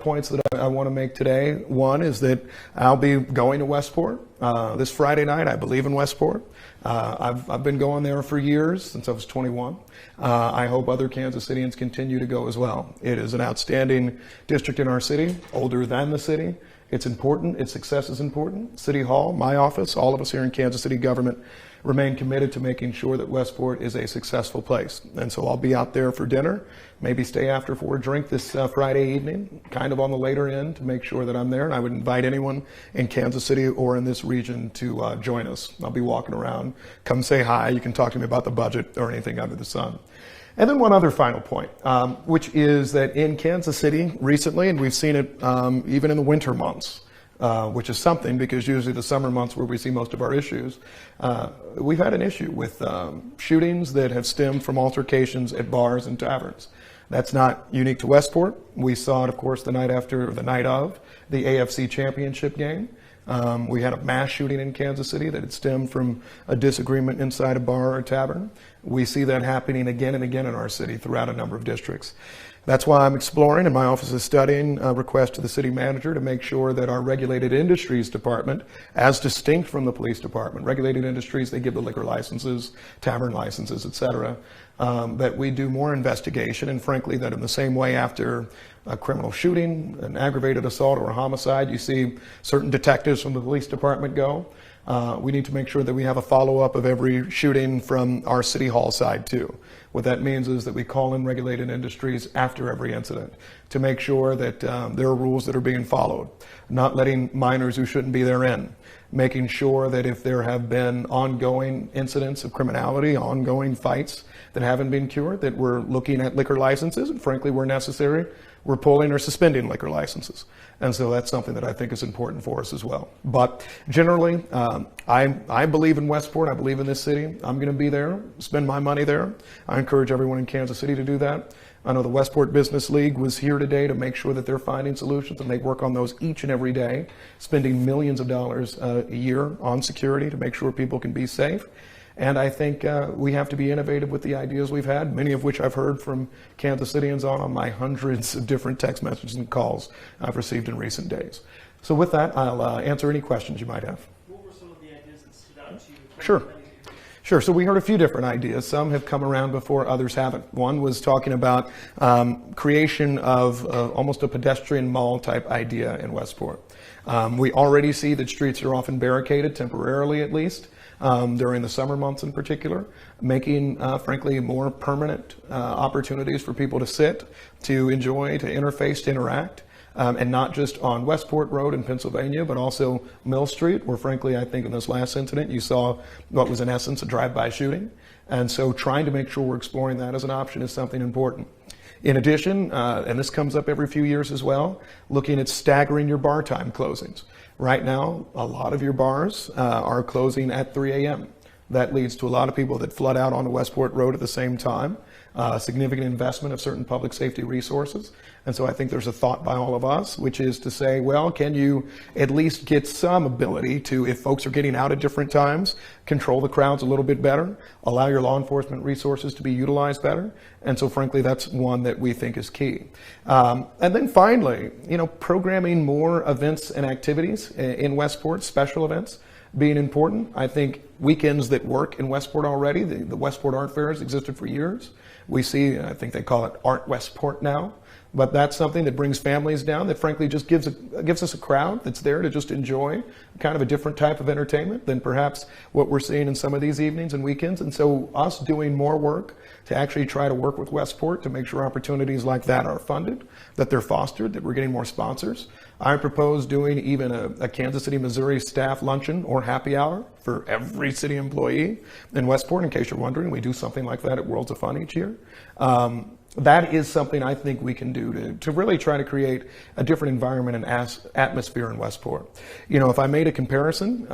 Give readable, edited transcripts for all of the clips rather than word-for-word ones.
points that I want to make today. One is that I'll be going to Westport this Friday night. I believe in Westport. I've been going there for years, since I was 21. I hope other Kansas Cityans continue to go as well. It is an outstanding district in our city, older than the city. It's important. Its success is important. City Hall, my office, all of us here in Kansas City government remain committed to making sure that Westport is a successful place. And so I'll be out there for dinner, maybe stay after for a drink this Friday evening, kind of on the later end, to make sure that I'm there. And I would invite anyone in Kansas City or in this region to join us. I'll be walking around. Come say hi. You can talk to me about the budget or anything under the sun. And then one other final point, which is that in Kansas City recently, and we've seen it even in the winter months, which is something because usually the summer months where we see most of our issues, we've had an issue with shootings that have stemmed from altercations at bars and taverns. That's not unique to Westport. We saw it, of course, the night of the AFC Championship game. We had a mass shooting in Kansas City that had stemmed from a disagreement inside a bar or tavern. We see that happening again and again in our city throughout a number of districts. That's why I'm exploring, and my office is studying a request to the city manager to make sure that our regulated industries department, as distinct from the police department, regulated industries, they give the liquor licenses, tavern licenses, et cetera, that we do more investigation, and frankly, that in the same way after a criminal shooting, an aggravated assault, or a homicide, you see certain detectives from the police department go. We need to make sure that we have a follow-up of every shooting from our City Hall side too. What that means is that we call in regulated industries after every incident to make sure that there are rules that are being followed, not letting minors who shouldn't be there in, making sure that if there have been ongoing incidents of criminality, ongoing fights that haven't been cured, that we're looking at liquor licenses, and frankly, where necessary, we're pulling or suspending liquor licenses. And so that's something that I think is important for us as well. But generally, I believe in Westport. I believe in this city. I'm going to be there, spend my money there. I encourage everyone in Kansas City to do that. I know the Westport Business League was here today to make sure that they're finding solutions, and they work on those each and every day, spending millions of dollars a year on security to make sure people can be safe. And I think we have to be innovative with the ideas we've had, many of which I've heard from Kansas Cityans on my hundreds of different text messages and calls I've received in recent days. So with that, I'll answer any questions you might have. What were some of the ideas that stood out to you? Sure. So we heard a few different ideas. Some have come around before, others haven't. One was talking about creation of almost a pedestrian mall type idea in Westport. We already see that streets are often barricaded, temporarily at least, during the summer months in particular, making, frankly, more permanent opportunities for people to sit, to enjoy, to interface, to interact. And not just on Westport Road in Pennsylvania, but also Mill Street, where frankly, I think in this last incident, you saw what was in essence a drive-by shooting. And so trying to make sure we're exploring that as an option is something important. In addition, and this comes up every few years as well, looking at staggering your bar time closings. Right now, a lot of your bars are closing at 3 a.m. That leads to a lot of people that flood out onto Westport Road at the same time. Significant investment of certain public safety resources. And so I think there's a thought by all of us, which is to say, well, can you at least get some ability to, if folks are getting out at different times, control the crowds a little bit better, allow your law enforcement resources to be utilized better. And so frankly, that's one that we think is key. And then finally, programming more events and activities in Westport, special events being important. I think weekends that work in Westport already, the Westport Art Fair has existed for years. We see, I think they call it Art Westport now, but that's something that brings families down, that frankly just gives us a crowd that's there to just enjoy kind of a different type of entertainment than perhaps what we're seeing in some of these evenings and weekends. And so us doing more work to actually try to work with Westport to make sure opportunities like that are funded, that they're fostered, that we're getting more sponsors. I propose doing even a Kansas City, Missouri staff luncheon or happy hour for every city employee in Westport. In case you're wondering, we do something like that at Worlds of Fun each year. That is something I think we can do to really try to create a different environment and atmosphere in Westport. If I made a comparison,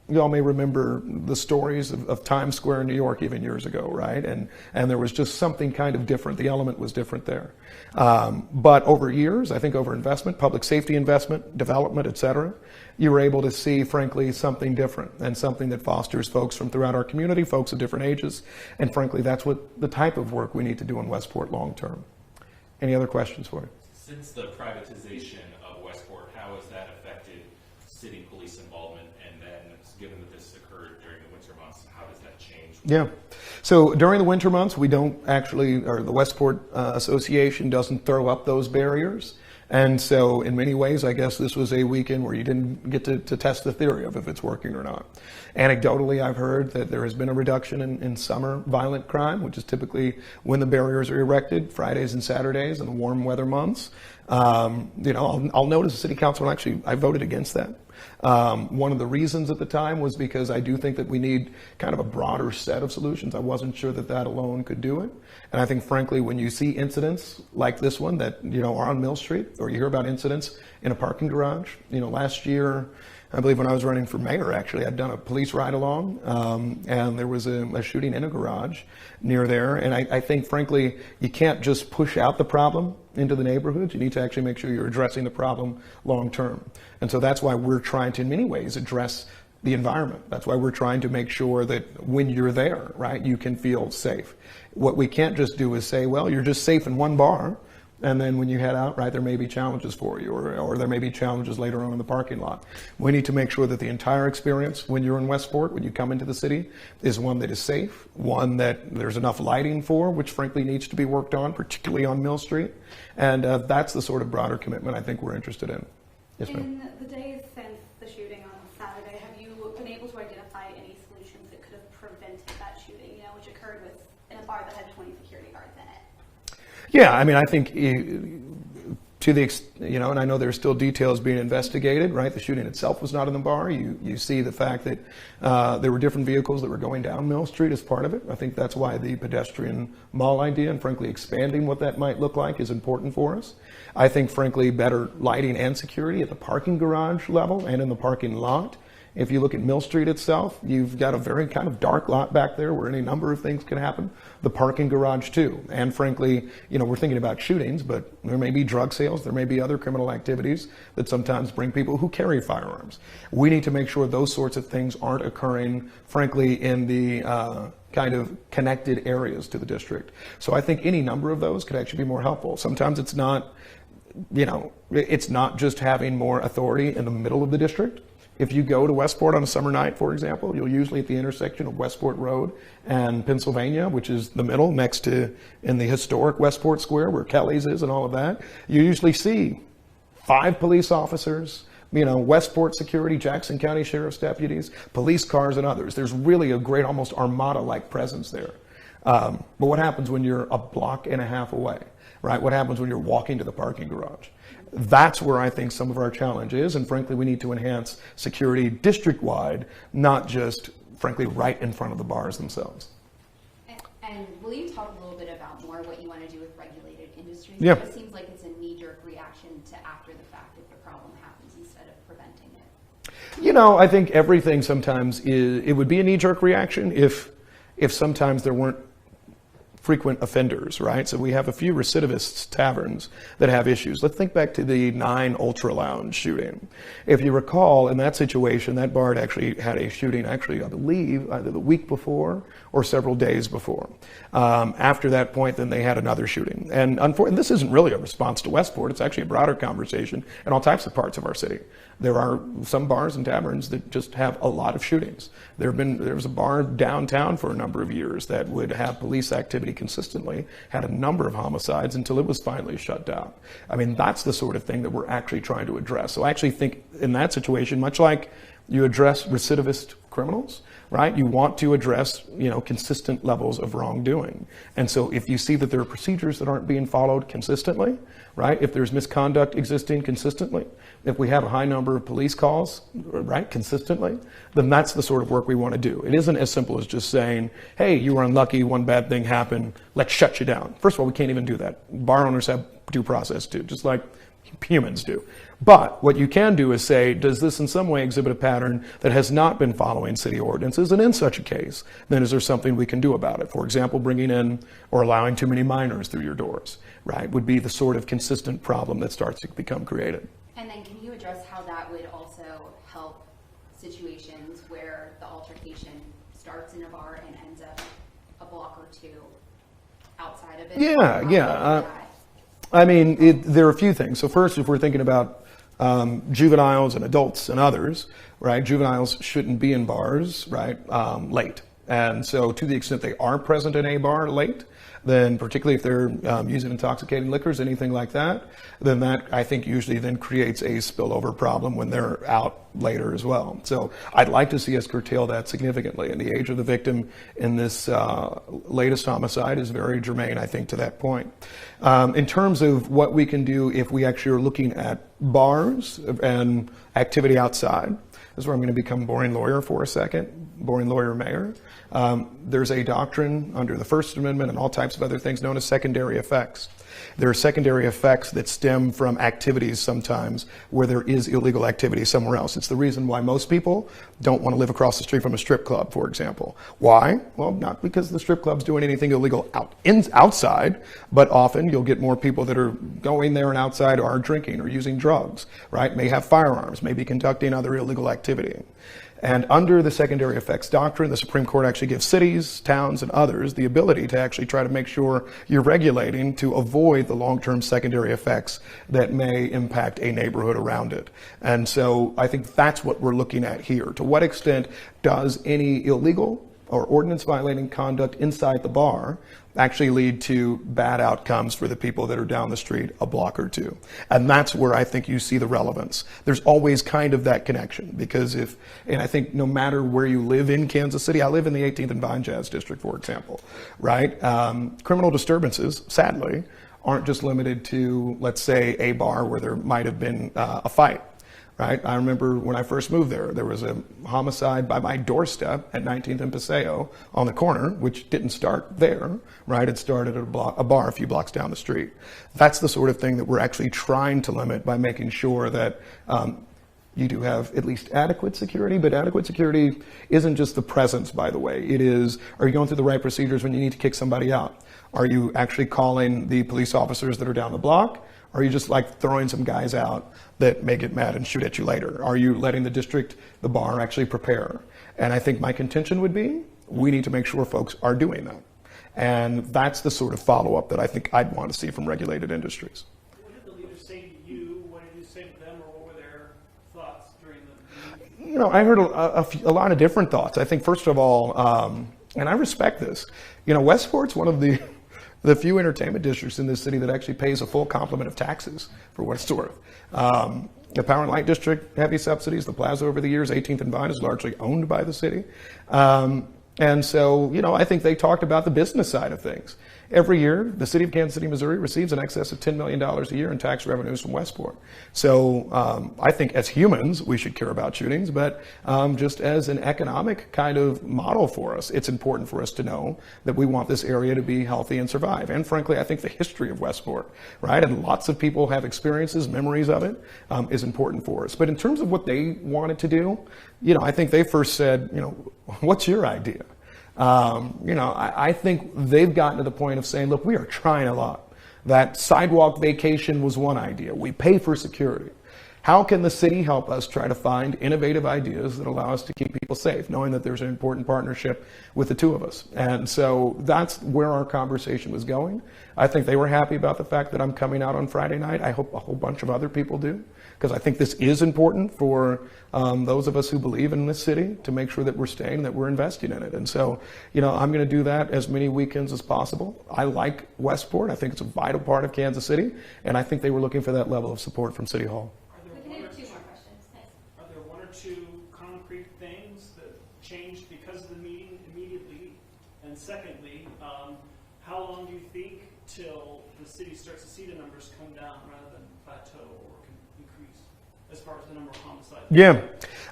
you all may remember the stories of Times Square in New York even years ago, right? And there was just something kind of different. The element was different there. But over years, I think over investment, public safety investment, development, et cetera, you were able to see, frankly, something different and something that fosters folks from throughout our community, folks of different ages. And frankly, that's what the type of work we need to do in Westport long term. Any other questions for you? Since the privatization of Westport, how has that affected city police involvement? And then, given that this occurred during the winter months, how does that change? Yeah. So during the winter months, we don't actually, or the Westport Association doesn't throw up those barriers. And so in many ways, I guess this was a weekend where you didn't get to test the theory of if it's working or not. Anecdotally, I've heard that there has been a reduction in summer violent crime, which is typically when the barriers are erected, Fridays and Saturdays in the warm weather months. I'll notice the city council, actually, I voted against that. One of the reasons at the time was because I do think that we need kind of a broader set of solutions. I wasn't sure that that alone could do it. And I think, frankly, when you see incidents like this one that, are on Mill Street, or you hear about incidents in a parking garage, last year, I believe when I was running for mayor, actually, I'd done a police ride along, and there was a shooting in a garage near there. And I think, frankly, you can't just push out the problem into the neighborhoods. You need to actually make sure you're addressing the problem long term. And so that's why we're trying to, in many ways, address the environment. That's why we're trying to make sure that when you're there, right, you can feel safe. What we can't just do is say, well, you're just safe in one bar, and then when you head out, right, there may be challenges for you, or there may be challenges later on in the parking lot. We need to make sure that the entire experience when you're in Westport, when you come into the city, is one that is safe, one that there's enough lighting for, which frankly needs to be worked on, particularly on Mill Street. And that's the sort of broader commitment I think we're interested in. Yes, ma'am. In the days since the shooting on Saturday, have you been able to identify any solutions that could have prevented that shooting, which occurred in a bar that had 20 security guards in it? Yeah, I mean, I think to the, and I know there's still details being investigated, right? The shooting itself was not in the bar. You see the fact that there were different vehicles that were going down Mill Street as part of it. I think that's why the pedestrian mall idea and frankly expanding what that might look like is important for us. I think frankly better lighting and security at the parking garage level and in the parking lot. If you look at Mill Street itself, you've got a very kind of dark lot back there where any number of things can happen. The parking garage too. And frankly, we're thinking about shootings, but there may be drug sales, there may be other criminal activities that sometimes bring people who carry firearms. We need to make sure those sorts of things aren't occurring, frankly, in the kind of connected areas to the district. So I think any number of those could actually be more helpful. Sometimes it's not, it's not just having more authority in the middle of the district. If you go to Westport on a summer night, for example, you'll usually at the intersection of Westport Road and Pennsylvania, which is the middle next to in the historic Westport Square where Kelly's is and all of that, you usually see 5 police officers, Westport security, Jackson County Sheriff's deputies, police cars and others. There's really a great almost armada-like presence there. But what happens when you're a block and a half away, right? What happens when you're walking to the parking garage? That's where I think some of our challenge is, and frankly, we need to enhance security district-wide, not just, frankly, right in front of the bars themselves. And will you talk a little bit about more what you want to do with regulated industries? Yeah. It seems like it's a knee-jerk reaction to after the fact if the problem happens instead of preventing it. I think everything sometimes it would be a knee-jerk reaction if sometimes there weren't frequent offenders, right? So we have a few recidivist taverns that have issues. Let's think back to the 9 Ultra Lounge shooting. If you recall, in that situation, that bar had actually had a shooting, I believe, either the week before or several days before. After that point, then they had another shooting. And this isn't really a response to Westport. It's actually a broader conversation in all types of parts of our city. There are some bars and taverns that just have a lot of shootings. There was a bar downtown for a number of years that would have police activity consistently, had a number of homicides until it was finally shut down. I mean, that's the sort of thing that we're actually trying to address. So I actually think in that situation, much like you address recidivist criminals, right? You want to address, consistent levels of wrongdoing. And so if you see that there are procedures that aren't being followed consistently, right? If there's misconduct existing consistently, if we have a high number of police calls, right, consistently, then that's the sort of work we want to do. It isn't as simple as just saying, hey, you were unlucky, one bad thing happened, let's shut you down. First of all, we can't even do that. Bar owners have due process too, just like humans do. But what you can do is say, does this in some way exhibit a pattern that has not been following city ordinances? And in such a case, then is there something we can do about it? For example, bringing in or allowing too many minors through your doors, right, would be the sort of consistent problem that starts to become created. And then can you address how that would also help situations where the altercation starts in a bar and ends up a block or two outside of it? Yeah. I mean, there are a few things. So first, if we're thinking about juveniles and adults and others, right? Juveniles shouldn't be in bars, right? Late. And so to the extent they are present in a bar late, then particularly if they're using intoxicating liquors, anything like that, then that I think usually then creates a spillover problem when they're out later as well. So I'd like to see us curtail that significantly. And the age of the victim in this latest homicide is very germane, I think, to that point. In terms of what we can do if we actually are looking at bars and activity outside, this is where I'm going to become boring lawyer for a second, boring lawyer mayor. There's a doctrine under the First Amendment and all types of other things known as secondary effects. There are secondary effects that stem from activities sometimes where there is illegal activity somewhere else. It's the reason why most people don't want to live across the street from a strip club, for example. Why? Well, not because the strip club's doing anything illegal outside, but often you'll get more people that are going there and outside are drinking or using drugs, right? May have firearms, may be conducting other illegal activity. And under the secondary effects doctrine, the Supreme Court actually gives cities, towns, and others the ability to actually try to make sure you're regulating to avoid the long-term secondary effects that may impact a neighborhood around it. And so I think that's what we're looking at here. To what extent does any illegal or ordinance violating conduct inside the bar actually lead to bad outcomes for the people that are down the street a block or two? And that's where I think you see the relevance. There's always kind of that connection because and I think no matter where you live in Kansas City, I live in the 18th and Vine Jazz District, for example, right? Criminal disturbances, sadly, aren't just limited to, let's say, a bar where there might have been a fight. Right? I remember when I first moved there was a homicide by my doorstep at 19th and Paseo on the corner, which didn't start there, right? It started at a bar a few blocks down the street. That's the sort of thing that we're actually trying to limit by making sure that you do have at least adequate security, but adequate security isn't just the presence, by the way. It is, are you going through the right procedures when you need to kick somebody out? Are you actually calling the police officers that are down the block? Or are you just like throwing some guys out that may get mad and shoot at you later? Are you letting the bar actually prepare? And I think my contention would be, we need to make sure folks are doing that. And that's the sort of follow-up that I think I'd want to see from regulated industries. What did the leaders say to you? What did you say to them, or what were their thoughts during the meeting? You know, I heard a lot of different thoughts. I think, first of all, and I respect this, Westport's one of the few entertainment districts in this city that actually pays a full complement of taxes for what it's worth. The Power and Light District, heavy subsidies. The Plaza over the years, 18th and Vine, is largely owned by the city. And so, I think they talked about the business side of things. Every year, the city of Kansas City, Missouri receives in excess of $10 million a year in tax revenues from Westport. So I think as humans, we should care about shootings, but just as an economic kind of model for us, it's important for us to know that we want this area to be healthy and survive. And frankly, I think the history of Westport, right, and lots of people have experiences, memories of it, is important for us. But in terms of what they wanted to do, I think they first said, what's your idea? I think they've gotten to the point of saying, look, we are trying a lot. That sidewalk vacation was one idea. We pay for security. How can the city help us try to find innovative ideas that allow us to keep people safe, knowing that there's an important partnership with the two of us? And so that's where our conversation was going. I think they were happy about the fact that I'm coming out on Friday night. I hope a whole bunch of other people do, because I think this is important for those of us who believe in this city to make sure that we're staying, that we're investing in it. And so, I'm going to do that as many weekends as possible. I like Westport. I think it's a vital part of Kansas City, and I think they were looking for that level of support from City Hall. We can have two more questions. Thanks. Are there one or two concrete things that changed because of the meeting immediately? And secondly, how long do you think till the city starts to see the numbers come down rather than plateau or increase as far as the number of homicides? Yeah.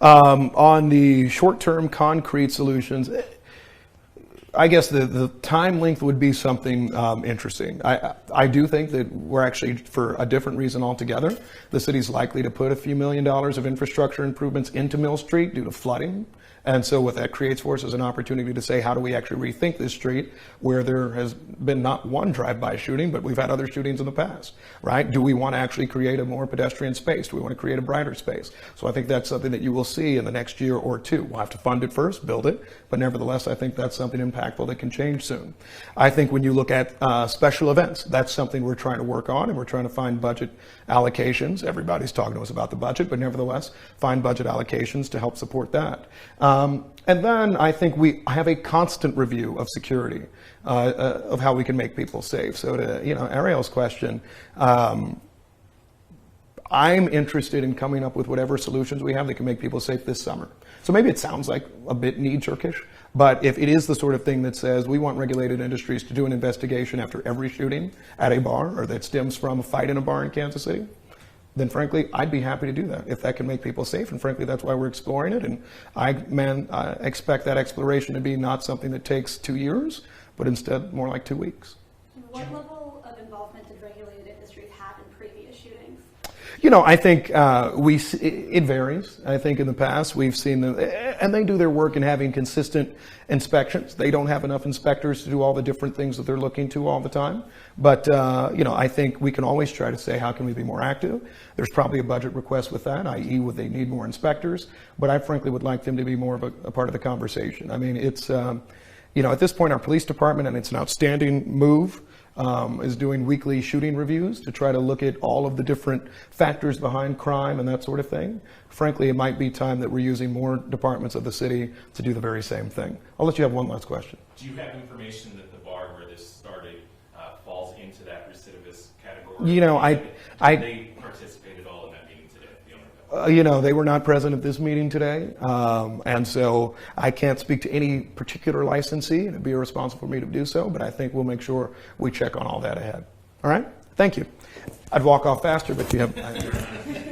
On the short-term concrete solutions, I guess the time length would be something interesting. I do think that we're actually, for a different reason altogether, the city's likely to put a few $1 million of infrastructure improvements into Mill Street due to flooding And so what that creates for us is an opportunity to say, how do we actually rethink this street where there has been not one drive-by shooting, but we've had other shootings in the past, right? Do we want to actually create a more pedestrian space? Do we want to create a brighter space? So I think that's something that you will see in the next year or two. We'll have to fund it first, build it, but nevertheless, I think that's something impactful that can change soon. I think when you look at special events, that's something we're trying to work on, and we're trying to find budget allocations. Everybody's talking to us about the budget, but nevertheless, find budget allocations to help support that. And then I think we have a constant review of security, of how we can make people safe. So to Ariel's question, I'm interested in coming up with whatever solutions we have that can make people safe this summer. So maybe it sounds like a bit knee-jerkish, but if it is the sort of thing that says we want regulated industries to do an investigation after every shooting at a bar, or that stems from a fight in a bar in Kansas City, then frankly, I'd be happy to do that if that can make people safe. And frankly, that's why we're exploring it. And I expect that exploration to be not something that takes 2 years, but instead more like 2 weeks. What level of involvement did regulated industries have in previous shootings? I think it varies. I think in the past we've seen them, and they do their work in having consistent inspections. They don't have enough inspectors to do all the different things that they're looking to all the time. But, I think we can always try to say, how can we be more active? There's probably a budget request with that, i.e. would they need more inspectors? But I frankly would like them to be more of a part of the conversation. I mean, it's, at this point, our police department, and it's an outstanding move, is doing weekly shooting reviews to try to look at all of the different factors behind crime and that sort of thing. Frankly, it might be time that we're using more departments of the city to do the very same thing. I'll let you have one last question. Do you have information that the bar where this started falls into that recidivist category? They participated all in that meeting today. They were not present at this meeting today, and so I can't speak to any particular licensee, and it'd be irresponsible for me to do so, but I think we'll make sure we check on all that ahead. All right? Thank you. I'd walk off faster, but you have...